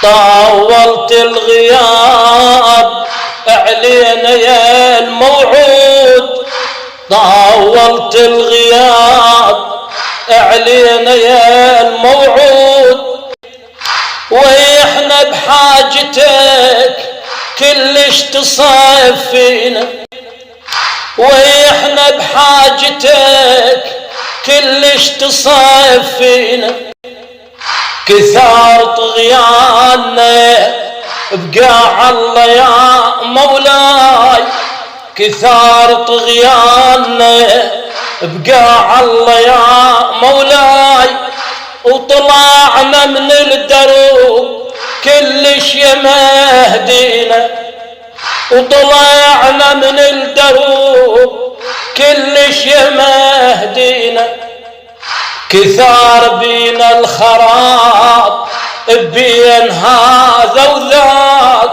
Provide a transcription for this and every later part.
طولت الغياب علينا يا الموعود، طولت الغياب علينا يا الموعود، وإحنا بحاجتك كلش تصايف فينا، وإحنا بحاجتك كلش تصايف فينا، كثار طغياننا بقاع الله يا مولاي، كثار طغياننا بقاع الله يا مولاي، وطلعنا من الدروب كلش يا مهدينا، وطلعنا من الدروب كلش يا مهدينا، كثار بينا الخراب بين هذا وذاك،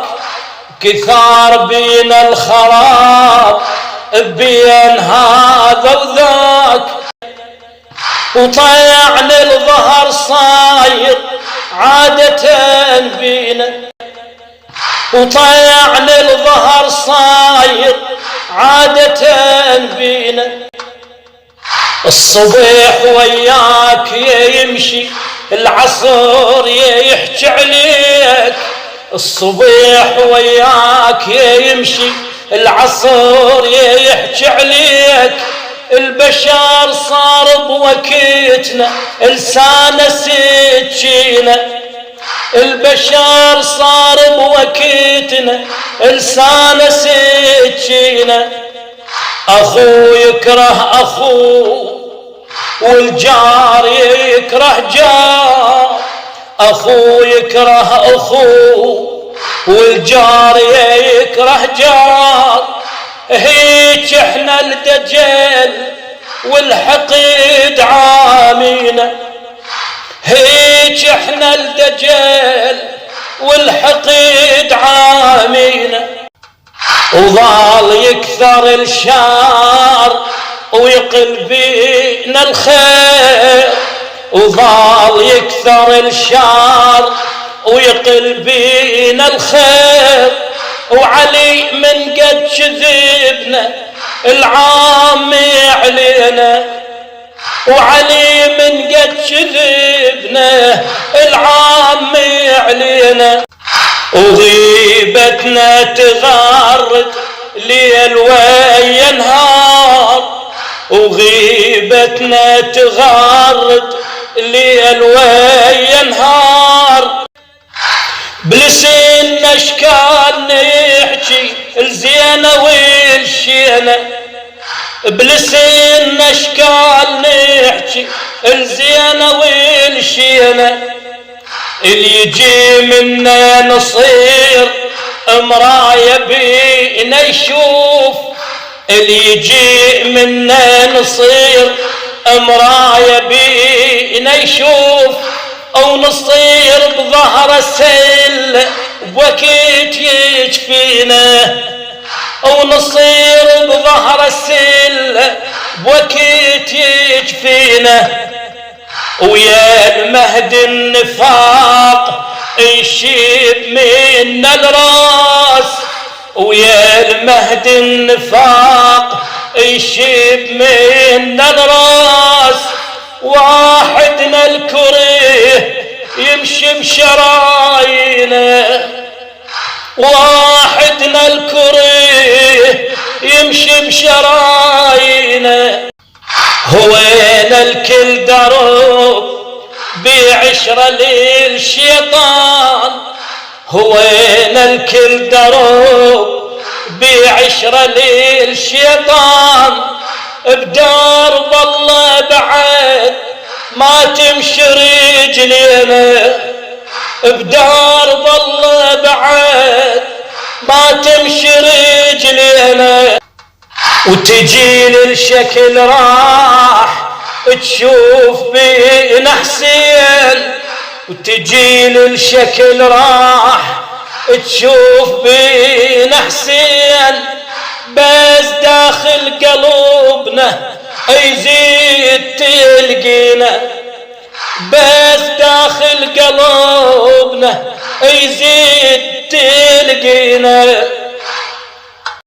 كثار بينا الخراب بين هذا وذاك، وطيعنا الظهر صاير عادة بينا، وطيعنا الظهر صاير عادة بينا، الصبح وياك يمشي العصر يحكي عليك، الصبح وياك يمشي العصر يحكي عليك، البشر صار بوقتنا لسانه سكينة، البشر صار بوقتنا لسانه سكينة، أخو يكره أخو والجار يكره جار، أخو يكره أخو والجار يكره جار، هيك احنا الدجل والحقد عامينا، هيك احنا الدجل والحقد عامينا، وظل يكثر الشر ويقل بينا الخير، وظل يكثر الشر ويقل بينا الخير، وعلي من قد كذبنا العامي علينا، وعلي من قد كذبنا العامي علينا، وغيبتنا تغرد ليل ويا نهار، وغيبتنا تغرد ليل ويا نهار، بلسان اشكال نحكي الزينة والشينة، بلسان اشكال نحكي الزينة والشينة، اللي يجي منا نصير مرايا بينا يشوف، اللي يجي منا نصير مرايا بينا يشوف، او نصير بظهر السل بوقت يجفينا، او نصير بظهر السل بوقت يجفينا، ويا المهد النفاق يشيب منا الراس، ويا المهد النفاق يشيب منا الراس، واحدنا الكره يمشي بشراينا، واحدنا الكره يمشي بشراينا، هوين الكل درب بعشرة للشيطان، هوين الكل درب بعشرة للشيطان، بدرب الله بعد ما تمشي رجلينا، بدرب الله بعد ما تمشي رجلينا، وتجي الشكل راح تشوف بينا حسين، وتجي الشكل راح تشوف بينا حسين، بس داخل قلوبنا يزيد تلقينا، بس داخل قلوبنا يزيد تلقينا